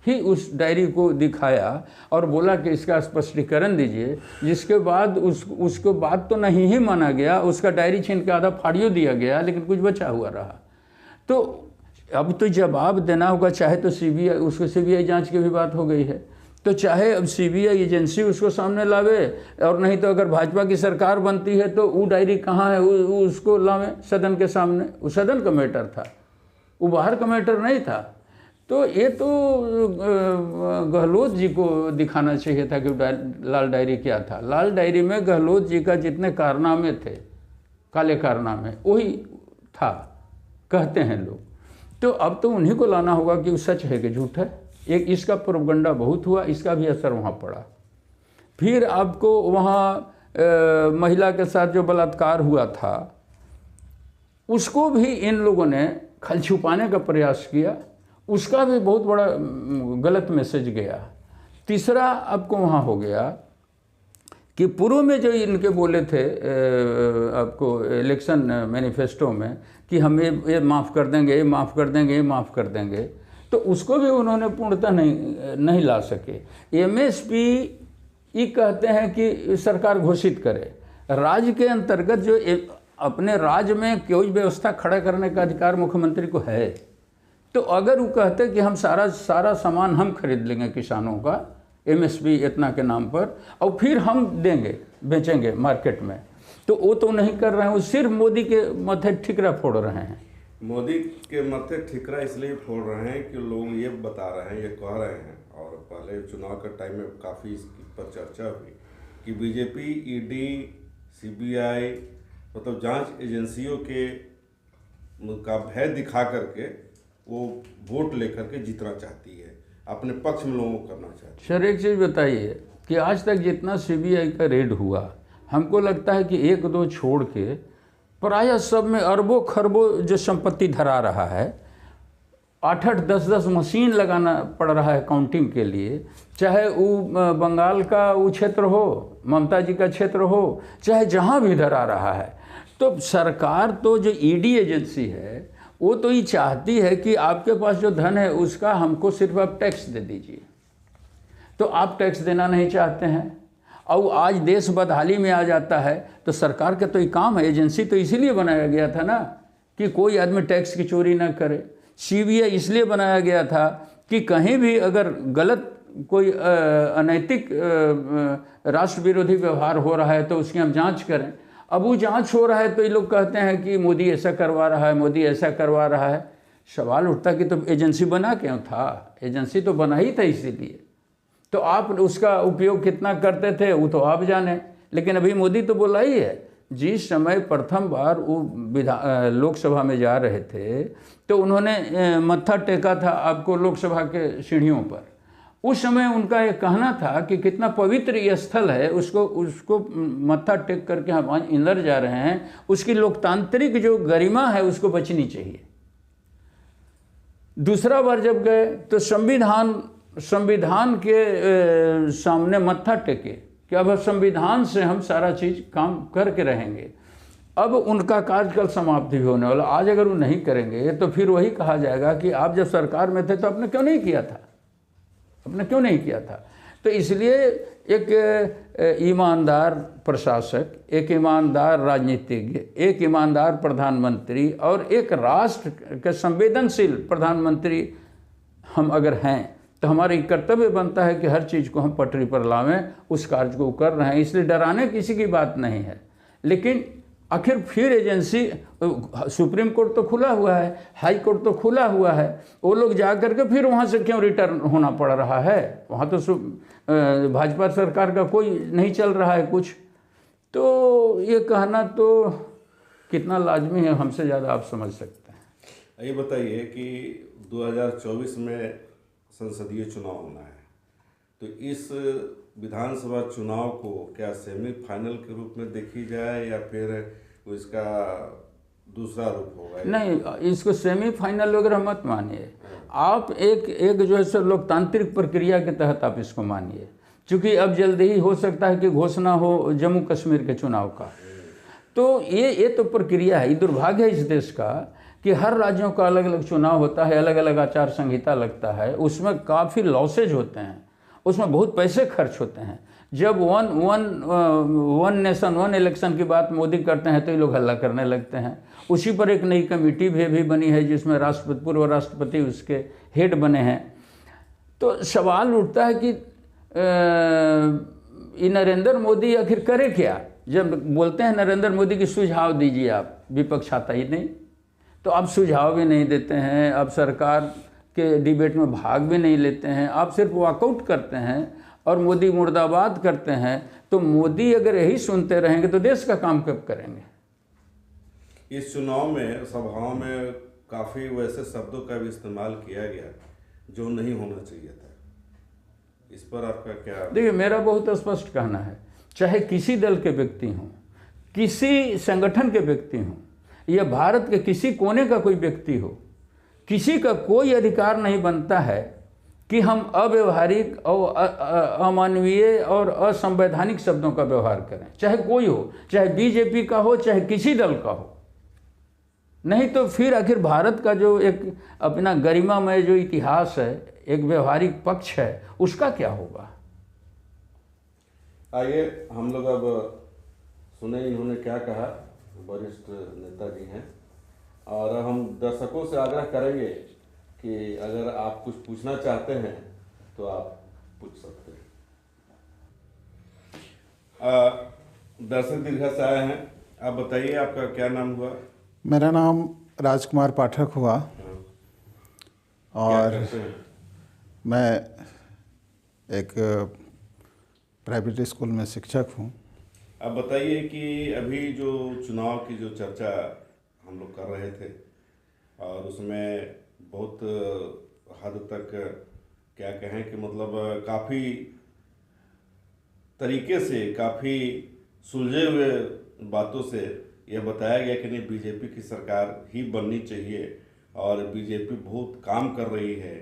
ही उस डायरी को दिखाया और बोला कि इसका स्पष्टीकरण दीजिए, जिसके बाद उसको बात तो नहीं ही माना गया, उसका डायरी छीन के आधा फाड़ियो दिया गया, लेकिन कुछ बचा हुआ रहा। तो अब तो जवाब देना होगा, चाहे तो सीबीआई, उसको सीबीआई जांच की भी बात हो गई है, तो चाहे अब सीबीआई एजेंसी उसको सामने लावे, और नहीं तो अगर भाजपा की सरकार बनती है तो वो डायरी कहाँ है उसको लावे सदन के सामने। वो सदन का मैटर था, वो बाहर का मैटर नहीं था। तो ये तो गहलोत जी को दिखाना चाहिए था कि लाल डायरी क्या था। लाल डायरी में गहलोत जी का जितने कारनामे थे, काले कारनामे, वही था कहते हैं लोग। तो अब तो उन्हीं को लाना होगा कि वो सच है कि झूठ है। एक इसका प्रोपगंडा बहुत हुआ, इसका भी असर वहाँ पड़ा। फिर आपको वहाँ महिला के साथ जो बलात्कार हुआ था, उसको भी इन लोगों ने खल छुपाने का प्रयास किया, उसका भी बहुत बड़ा गलत मैसेज गया। तीसरा आपको वहाँ हो गया कि पूर्व में जो इनके बोले थे आपको इलेक्शन मैनिफेस्टो में कि हम ये माफ़ कर देंगे, ये माफ़ कर देंगे, ये माफ़ कर देंगे, तो उसको भी उन्होंने पूर्णतः नहीं ला सके। एमएसपी ये कहते हैं कि सरकार घोषित करे, राज्य के अंतर्गत जो अपने राज्य में कोई व्यवस्था खड़ा करने का अधिकार मुख्यमंत्री को है, तो अगर वो कहते कि हम सारा सामान हम खरीद लेंगे किसानों का एमएसपी इतना के नाम पर और फिर हम देंगे, बेचेंगे मार्केट में, तो वो तो नहीं कर रहे हैं, वो सिर्फ मोदी के माथे ठिकरा फोड़ रहे हैं। मोदी के माथे ठिकरा इसलिए फोड़ रहे हैं कि लोग ये बता रहे हैं, ये कह रहे हैं, और पहले चुनाव के टाइम में काफ़ी इस पर चर्चा हुई कि बीजेपी, ईडी, सीबीआई मतलब जांच एजेंसियों के का भय दिखा करके वो वोट लेकर के जीतना चाहती है, अपने पक्ष में लोगों को करना चाहती है। सर एक चीज़ बताइए कि आज तक जितना सीबीआई का रेड हुआ, हमको लगता है कि एक दो छोड़ के प्रायः सब में अरबों खरबों जो संपत्ति धरा रहा है। 8-8, 10-10 मशीन लगाना पड़ रहा है काउंटिंग के लिए, चाहे वो बंगाल का वो क्षेत्र हो, ममता जी का क्षेत्र हो, चाहे जहाँ भी धरा रहा है। तो सरकार तो जो ईडी एजेंसी है वो तो ये चाहती है कि आपके पास जो धन है उसका हमको सिर्फ आप टैक्स दे दीजिए, तो आप टैक्स देना नहीं चाहते हैं और आज देश बदहाली में आ जाता है। तो सरकार का तो ये काम है, एजेंसी तो इसीलिए बनाया गया था ना कि कोई आदमी टैक्स की चोरी ना करे। सीबीआई इसलिए बनाया गया था कि कहीं भी अगर गलत कोई अनैतिक राष्ट्र विरोधी व्यवहार हो रहा है तो उसकी हम जांच करें। अब वो जांच हो रहा है तो ये लोग कहते हैं कि मोदी ऐसा करवा रहा है, मोदी ऐसा करवा रहा है। सवाल उठता कि तो एजेंसी बना क्यों था? एजेंसी तो बना ही था इसीलिए। तो आप उसका उपयोग कितना करते थे वो तो आप जाने, लेकिन अभी मोदी तो बोला ही है। जिस समय प्रथम बार वो लोकसभा में जा रहे थे तो उन्होंने मत्था टेका था आपको लोकसभा के सीढ़ियों पर। उस समय उनका ये कहना था कि कितना पवित्र ये स्थल है, उसको मत्था टेक करके हम अंदर जा रहे हैं, उसकी लोकतांत्रिक जो गरिमा है उसको बचनी चाहिए। दूसरा बार जब गए तो संविधान के सामने मत्था टेके कि अब संविधान से हम सारा चीज़ काम करके रहेंगे। अब उनका कार्यकाल समाप्ति होने वाला, आज अगर वो नहीं करेंगे तो फिर वही कहा जाएगा कि आप जब सरकार में थे तो आपने क्यों नहीं किया था, आपने क्यों नहीं किया था। तो इसलिए एक ईमानदार प्रशासक, एक ईमानदार राजनीतिज्ञ, एक ईमानदार प्रधानमंत्री और एक राष्ट्र के संवेदनशील प्रधानमंत्री हम अगर हैं तो हमारा एक कर्तव्य बनता है कि हर चीज़ को हम पटरी पर लावें, उस कार्य को कर रहे हैं। इसलिए डराने किसी की बात नहीं है। लेकिन आखिर फिर एजेंसी, सुप्रीम कोर्ट तो खुला हुआ है, हाई कोर्ट तो खुला हुआ है, वो लोग जा करके फिर वहाँ से क्यों रिटर्न होना पड़ रहा है? वहाँ तो भाजपा सरकार का कोई नहीं चल रहा है कुछ। तो ये कहना तो कितना लाजमी है हमसे ज़्यादा आप समझ सकते हैं। ये बताइए कि 2024 में संसदीय चुनाव होना है, तो इस विधानसभा चुनाव को क्या सेमीफाइनल के रूप में देखी जाए या फिर इसका दूसरा रूप होगा? नहीं, इसको सेमीफाइनल वगैरह मत मानिए आप। एक जो है सो लोकतांत्रिक प्रक्रिया के तहत आप इसको मानिए, क्योंकि अब जल्दी ही हो सकता है कि घोषणा हो जम्मू कश्मीर के चुनाव का। तो ये तो प्रक्रिया है। ये दुर्भाग्य है इस देश का कि हर राज्यों का अलग अलग चुनाव होता है, अलग अलग आचार संहिता लगता है, उसमें काफ़ी लॉसेज होते हैं, उसमें बहुत पैसे खर्च होते हैं। जब वन नेशन वन इलेक्शन की बात मोदी करते हैं तो ये लोग हल्ला करने लगते हैं। उसी पर एक नई कमेटी भी बनी है जिसमें पूर्व राष्ट्रपति उसके हेड बने हैं। तो सवाल उठता है कि ये नरेंद्र मोदी आखिर करे क्या? जब बोलते हैं नरेंद्र मोदी की सुझाव दीजिए आप, विपक्ष आता ही नहीं। तो आप सुझाव भी नहीं देते हैं, आप सरकार के डिबेट में भाग भी नहीं लेते हैं, आप सिर्फ वॉकआउट करते हैं और मोदी मुर्दाबाद करते हैं। तो मोदी अगर यही सुनते रहेंगे तो देश का काम कब करेंगे? इस चुनाव में सभाओं में काफ़ी वैसे शब्दों का भी इस्तेमाल किया गया जो नहीं होना चाहिए था। इस पर आपका क्या? देखिए, मेरा बहुत स्पष्ट कहना है, चाहे किसी दल के व्यक्ति हों, किसी संगठन के व्यक्ति हों, यह भारत के किसी कोने का कोई व्यक्ति हो, किसी का कोई अधिकार नहीं बनता है कि हम अव्यवहारिक और अमानवीय और असंवैधानिक शब्दों का व्यवहार करें, चाहे कोई हो, चाहे बीजेपी का हो, चाहे किसी दल का हो। नहीं तो फिर आखिर भारत का जो एक अपना गरिमामय जो इतिहास है, एक व्यवहारिक पक्ष है, उसका क्या होगा। आइए हम लोग अब सुने इन्होंने क्या कहा, वरिष्ठ नेता जी हैं, और हम दर्शकों से आग्रह करेंगे कि अगर आप कुछ पूछना चाहते हैं तो आप पूछ सकते हैं। दर्शक दीर्घा से आए हैं, आप बताइए आपका क्या नाम हुआ। मेरा नाम राजकुमार पाठक हुआ और मैं एक प्राइवेट स्कूल में शिक्षक हूँ। आप बताइए कि अभी जो चुनाव की जो चर्चा हम लोग कर रहे थे और उसमें बहुत हद तक क्या कहें कि मतलब काफ़ी तरीके से, काफ़ी सुलझे हुए बातों से यह बताया गया कि नहीं, बीजेपी की सरकार ही बननी चाहिए और बीजेपी बहुत काम कर रही है।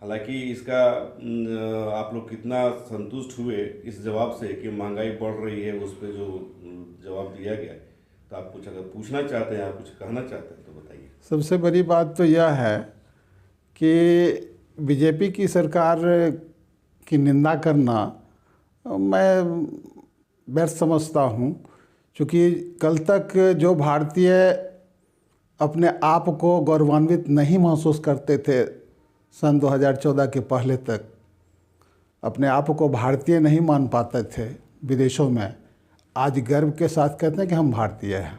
हालांकि इसका आप लोग कितना संतुष्ट हुए इस जवाब से कि महंगाई बढ़ रही है, उस पर जो जवाब दिया गया, तो आप कुछ अगर पूछना चाहते हैं, आप कुछ कहना चाहते हैं तो बताइए। सबसे बड़ी बात तो यह है कि बीजेपी की सरकार की निंदा करना मैं व्यर्थ समझता हूँ, क्योंकि कल तक जो भारतीय अपने आप को गौरवान्वित नहीं महसूस करते थे, सन 2014 के पहले तक अपने आप को भारतीय नहीं मान पाते थे विदेशों में, आज गर्व के साथ कहते हैं कि हम भारतीय हैं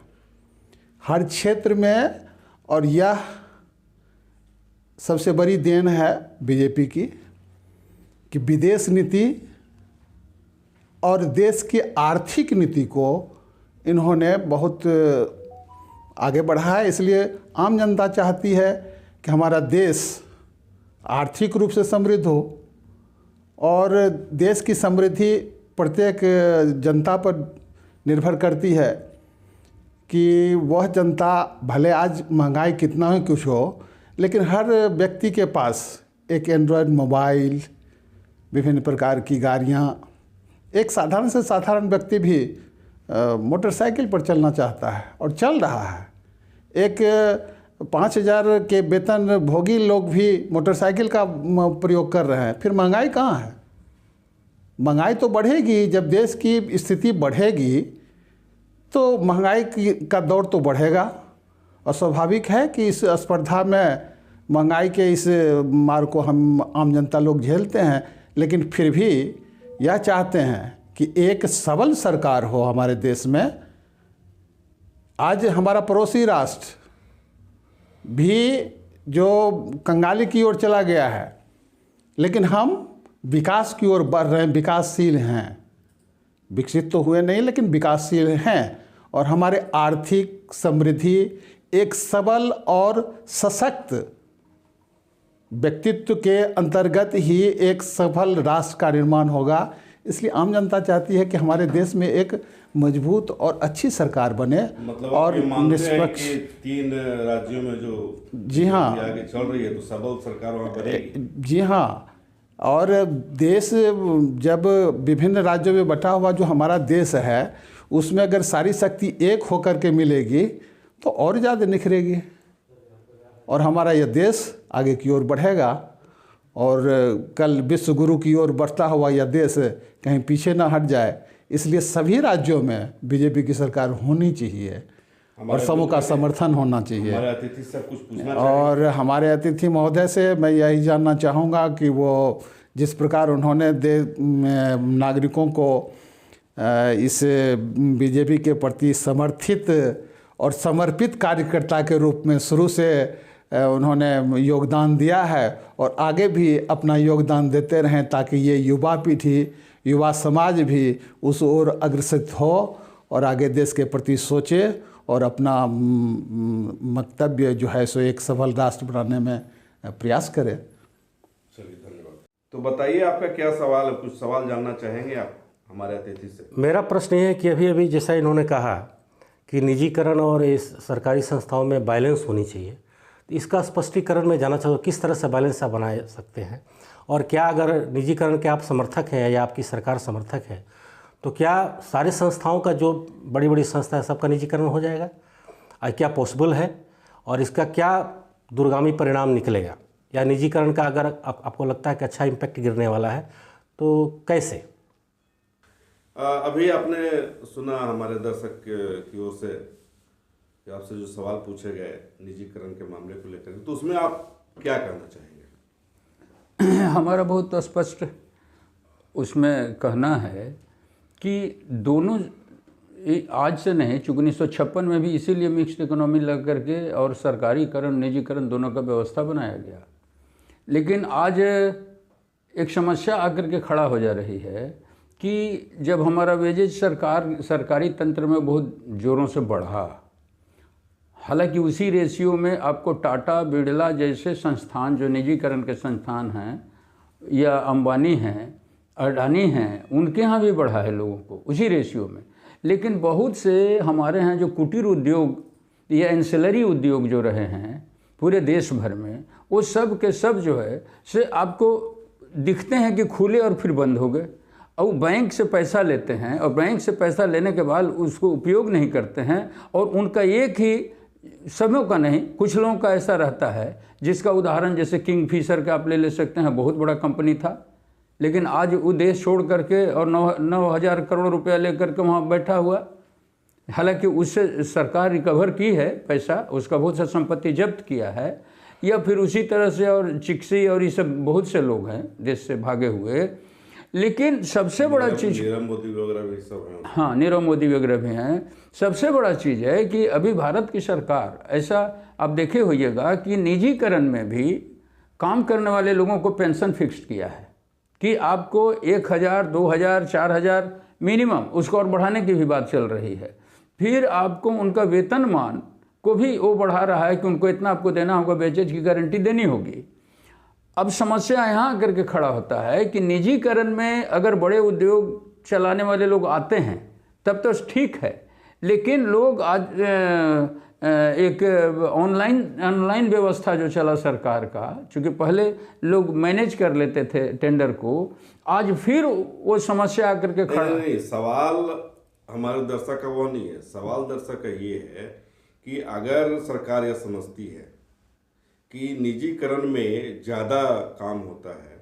हर क्षेत्र में। और यह सबसे बड़ी देन है बीजेपी की कि विदेश नीति और देश की आर्थिक नीति को इन्होंने बहुत आगे बढ़ाया है। इसलिए आम जनता चाहती है कि हमारा देश आर्थिक रूप से समृद्ध हो और देश की समृद्धि प्रत्येक जनता पर निर्भर करती है कि वह जनता भले आज महंगाई कितना ही कुछ हो, लेकिन हर व्यक्ति के पास एक एंड्रॉयड मोबाइल, विभिन्न प्रकार की गाड़ियाँ, एक साधारण से साधारण व्यक्ति भी मोटरसाइकिल पर चलना चाहता है और चल रहा है। एक 5,000 के वेतन भोगी लोग भी मोटरसाइकिल का प्रयोग कर रहे हैं। फिर महंगाई कहाँ है? महंगाई तो बढ़ेगी, जब देश की स्थिति बढ़ेगी तो महंगाई का दौर तो बढ़ेगा। और स्वाभाविक है कि इस स्पर्धा में महंगाई के इस मार को हम आम जनता लोग झेलते हैं, लेकिन फिर भी यह चाहते हैं कि एक सबल सरकार हो हमारे देश में। आज हमारा पड़ोसी राष्ट्र भी जो कंगाली की ओर चला गया है, लेकिन हम विकास की ओर बढ़ रहे हैं, विकासशील हैं। विकसित तो हुए नहीं, लेकिन विकासशील हैं। और हमारे आर्थिक समृद्धि एक सबल और सशक्त व्यक्तित्व के अंतर्गत ही एक सफल राष्ट्र का निर्माण होगा। इसलिए आम जनता चाहती है कि हमारे देश में एक मजबूत और अच्छी सरकार बने। मतलब और निष्पक्ष 3 राज्यों में जो जी हाँ आगे चल रही है तो सबल सरकार वहाँ बनेगी। जी हाँ। और देश जब विभिन्न राज्यों में बटा हुआ जो हमारा देश है, उसमें अगर सारी शक्ति एक होकर के मिलेगी तो और ज़्यादा निखरेगी और हमारा यह देश आगे की ओर बढ़ेगा। और कल विश्व गुरु की ओर बढ़ता हुआ यह देश कहीं पीछे ना हट जाए, इसलिए सभी राज्यों में बीजेपी की सरकार होनी चाहिए और सबों का समर्थन होना चाहिए। हमारे अतिथि से कुछ पूछना और हमारे अतिथि महोदय से मैं यही जानना चाहूँगा कि वो जिस प्रकार उन्होंने नागरिकों को इस बीजेपी के प्रति समर्थित और समर्पित कार्यकर्ता के रूप में शुरू से उन्होंने योगदान दिया है और आगे भी अपना योगदान देते रहें, ताकि ये युवा पीढ़ी, युवा समाज भी उस ओर अग्रसर हो और आगे देश के प्रति सोचे और अपना वक्तव्य जो है सो एक सफल राष्ट्र बनाने में प्रयास करे। चलिए, धन्यवाद। तो बताइए आपका क्या सवाल है, कुछ सवाल जानना चाहेंगे आप हमारे अतिथि से? मेरा प्रश्न ये है कि अभी जैसा इन्होंने कहा कि निजीकरण और इस सरकारी संस्थाओं में बैलेंस होनी चाहिए। तो इसका स्पष्टीकरण मैं जानना चाहूँगा, किस तरह से बैलेंस आप बना सकते हैं, और क्या अगर निजीकरण के आप समर्थक हैं या आपकी सरकार समर्थक है तो क्या सारे संस्थाओं का, जो बड़ी बड़ी संस्था है, सबका निजीकरण हो जाएगा? क्या पॉसिबल है, और इसका क्या दूरगामी परिणाम निकलेगा, या निजीकरण का अगर आपको लगता है कि अच्छा इम्पैक्ट गिरने वाला है तो कैसे? अभी आपने सुना हमारे दर्शक की ओर से कि आपसे जो सवाल पूछे गए निजीकरण के मामले को लेकर, तो उसमें आप क्या कहना चाहेंगे? हमारा बहुत स्पष्ट उसमें कहना है कि दोनों आज से नहीं, चूँकि 1956 में भी इसीलिए मिक्स्ड इकोनॉमी लग करके और सरकारीकरण निजीकरण दोनों का व्यवस्था बनाया गया। लेकिन आज एक समस्या आकर के खड़ा हो जा रही है कि जब हमारा वेजेज सरकारी तंत्र में बहुत ज़ोरों से बढ़ा, हालांकि उसी रेशियो में आपको टाटा बिरला जैसे संस्थान जो निजीकरण के संस्थान हैं, या अंबानी हैं, अडानी हैं, उनके यहाँ भी बढ़ा है लोगों को उसी रेशियो में। लेकिन बहुत से हमारे यहाँ जो कुटीर उद्योग या एंसिलरी उद्योग जो रहे हैं पूरे देश भर में, वो सब के सब जो है से आपको दिखते हैं कि खुले और फिर बंद हो गए, और बैंक से पैसा लेते हैं और बैंक से पैसा लेने के बाद उसको उपयोग नहीं करते हैं, और उनका एक ही सबों का नहीं, कुछ लोगों का ऐसा रहता है, जिसका उदाहरण जैसे किंगफिशर का आप ले सकते हैं, बहुत बड़ा कंपनी था, लेकिन आज वो देश छोड़ करके और 9,000 करोड़ रुपया लेकर के वहाँ बैठा हुआ। हालांकि उससे सरकार रिकवर की है पैसा, उसका बहुत सा संपत्ति जब्त किया है, या फिर उसी तरह से और चिक्सी और ये सब बहुत से लोग हैं देश से भागे हुए। लेकिन सबसे बड़ा चीज़, नीरव मोदी वगैरह भी सब हैं। हाँ, नीरव मोदी वगैरह भी हैं। सबसे बड़ा चीज़ है कि अभी भारत की सरकार, ऐसा आप देखे होइएगा कि निजीकरण में भी काम करने वाले लोगों को पेंशन फिक्स्ड किया है कि आपको 1,000, 2,000, 4,000 मिनिमम, उसको और बढ़ाने की भी बात चल रही है। फिर आपको उनका वेतनमान को भी वो बढ़ा रहा है कि उनको इतना आपको देना होगा, वेजेज की गारंटी देनी होगी। अब समस्या यहाँ आकर के खड़ा होता है कि निजीकरण में अगर बड़े उद्योग चलाने वाले लोग आते हैं तब तो ठीक है, लेकिन लोग आज एक ऑनलाइन व्यवस्था जो चला सरकार का, चूँकि पहले लोग मैनेज कर लेते थे टेंडर को, आज फिर वो समस्या आकर के खड़ा। नहीं, सवाल हमारे दर्शक का वो नहीं है, सवाल दर्शक का ये है कि अगर सरकार यह समझती है कि निजीकरण में ज़्यादा काम होता है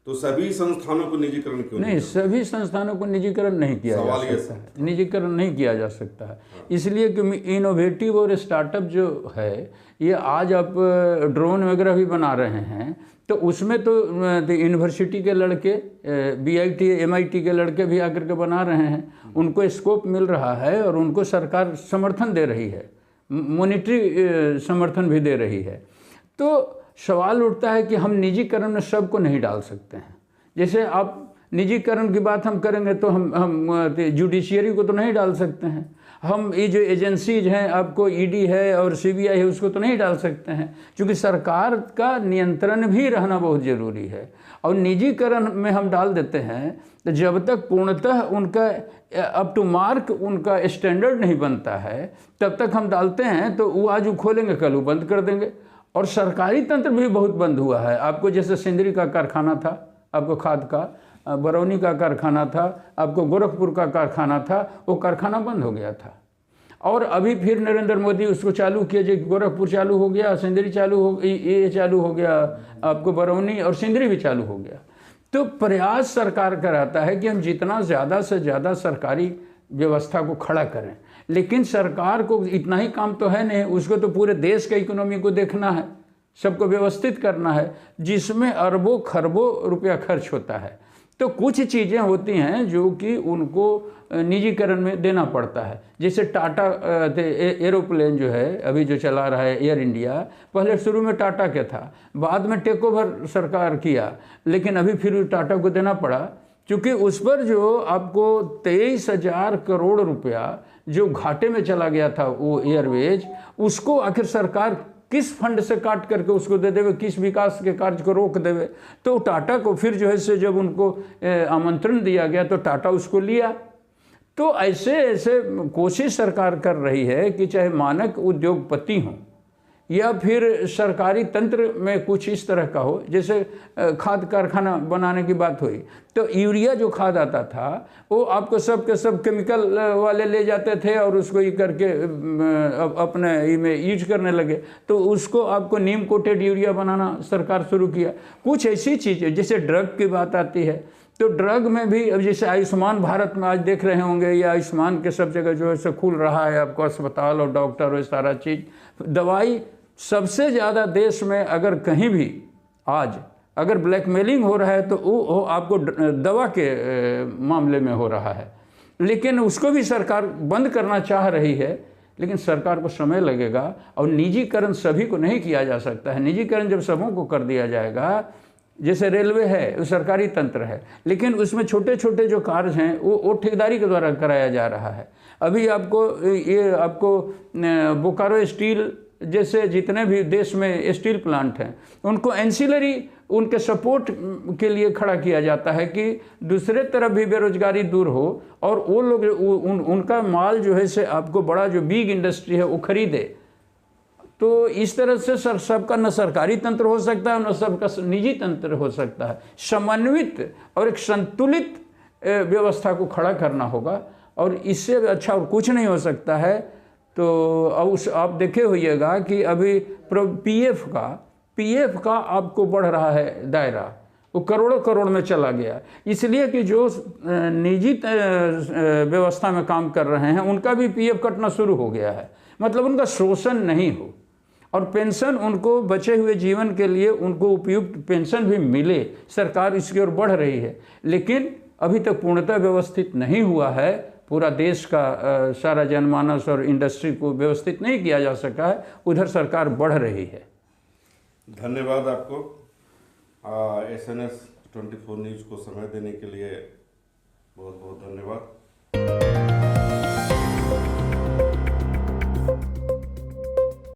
तो सभी संस्थानों को निजीकरण क्यों नहीं? सभी संस्थानों को निजीकरण नहीं किया जा सकता है, निजीकरण नहीं किया जा सकता है। इसलिए कि इनोवेटिव और स्टार्टअप जो है, ये आज आप ड्रोन वगैरह भी बना रहे हैं, तो उसमें तो यूनिवर्सिटी के लड़के, BIT MIT के लड़के भी आकर के बना रहे हैं, उनको स्कोप मिल रहा है और उनको सरकार समर्थन दे रही है, मॉनिटरी समर्थन भी दे रही है। तो सवाल उठता है कि हम निजीकरण में सबको नहीं डाल सकते हैं। जैसे आप निजीकरण की बात हम करेंगे तो हम जुडिशियरी को तो नहीं डाल सकते हैं, हम ये जो एजेंसीज हैं, आपको ED है और CBI है, उसको तो नहीं डाल सकते हैं, क्योंकि सरकार का नियंत्रण भी रहना बहुत ज़रूरी है। और निजीकरण में हम डाल देते हैं तो जब तक पूर्णतः उनका अप टू मार्क उनका स्टैंडर्ड नहीं बनता है, तब तक हम डालते हैं तो वो आज वो खोलेंगे, कल वो बंद कर देंगे। और सरकारी तंत्र भी बहुत बंद हुआ है। आपको जैसे सिंदरी का कारखाना था, आपको खाद का, बरौनी का कारखाना था, आपको गोरखपुर का कारखाना था, वो कारखाना बंद हो गया था। और अभी फिर नरेंद्र मोदी उसको चालू किया, जो गोरखपुर चालू हो गया, सिंदरी चालू हो, ये चालू हो गया, आपको बरौनी और सिंदरी भी चालू हो गया। तो प्रयास सरकार का रहता है कि हम जितना ज़्यादा से ज़्यादा सरकारी व्यवस्था को खड़ा करें, लेकिन सरकार को इतना ही काम तो है नहीं, उसको तो पूरे देश के इकोनॉमी को देखना है, सबको व्यवस्थित करना है, जिसमें अरबों खरबों रुपया खर्च होता है। तो कुछ चीज़ें होती हैं जो कि उनको निजीकरण में देना पड़ता है। जैसे टाटा एरोप्लेन जो है अभी जो चला रहा है एयर इंडिया, पहले शुरू में टाटा के था, बाद में टेक ओवर सरकार किया, लेकिन अभी फिर टाटा को देना पड़ा, क्योंकि उस पर जो आपको 23,000 करोड़ रुपया जो घाटे में चला गया था वो एयरवेज, उसको आखिर सरकार किस फंड से काट करके उसको दे देवे, किस विकास के कार्य को रोक देवे। तो टाटा को फिर जो है से जब उनको आमंत्रण दिया गया तो टाटा उसको लिया। तो ऐसे ऐसे कोशिश सरकार कर रही है कि चाहे मानक उद्योगपति हों या फिर सरकारी तंत्र में कुछ इस तरह का हो, जैसे खाद कारखाना बनाने की बात हुई तो यूरिया जो खाद आता था वो आपको सब के सब केमिकल वाले ले जाते थे और उसको ये करके अपने में यूज करने लगे, तो उसको आपको नीम कोटेड यूरिया बनाना सरकार शुरू किया। कुछ ऐसी चीज़ें जैसे ड्रग की बात आती है तो ड्रग में भी अब जैसे आयुष्मान भारत में आज देख रहे होंगे, या आयुष्मान के सब जगह जो है सो खुल रहा है आपको अस्पताल और डॉक्टर और सारा चीज़, दवाई सबसे ज़्यादा देश में अगर कहीं भी आज अगर ब्लैकमेलिंग हो रहा है तो वो आपको दवा के मामले में हो रहा है। लेकिन उसको भी सरकार बंद करना चाह रही है, लेकिन सरकार को समय लगेगा और निजीकरण सभी को नहीं किया जा सकता है। निजीकरण जब सबों को कर दिया जाएगा, जैसे रेलवे है वो सरकारी तंत्र है, लेकिन उसमें छोटे छोटे जो कार्य हैं वो ठेकेदारी के द्वारा कराया जा रहा है। अभी आपको बोकारो स्टील जैसे जितने भी देश में स्टील प्लांट हैं उनको एंसिलरी उनके सपोर्ट के लिए खड़ा किया जाता है कि दूसरे तरफ भी बेरोजगारी दूर हो और वो लोग उनका माल जो है से आपको बड़ा जो बिग इंडस्ट्री है वो खरीदे। तो इस तरह से सबका न सरकारी तंत्र हो सकता है न सबका निजी तंत्र हो सकता है। समन्वित और एक संतुलित व्यवस्था को खड़ा करना होगा और इससे अच्छा और कुछ नहीं हो सकता है। तो अब आप देखे होइएगा कि अभी पीएफ का आपको बढ़ रहा है दायरा, वो करोड़ों करोड़ में चला गया, इसलिए कि जो निजी व्यवस्था में काम कर रहे हैं उनका भी पीएफ कटना शुरू हो गया है, मतलब उनका शोषण नहीं हो और पेंशन उनको बचे हुए जीवन के लिए उनको उपयुक्त पेंशन भी मिले। सरकार इसकी ओर बढ़ रही है, लेकिन अभी तक पूर्णतः व्यवस्थित नहीं हुआ है। पूरा देश का सारा जनमानस और इंडस्ट्री को व्यवस्थित नहीं किया जा सका है, उधर सरकार बढ़ रही है। धन्यवाद आपको SNS 24 न्यूज़ को समय देने के लिए बहुत बहुत धन्यवाद।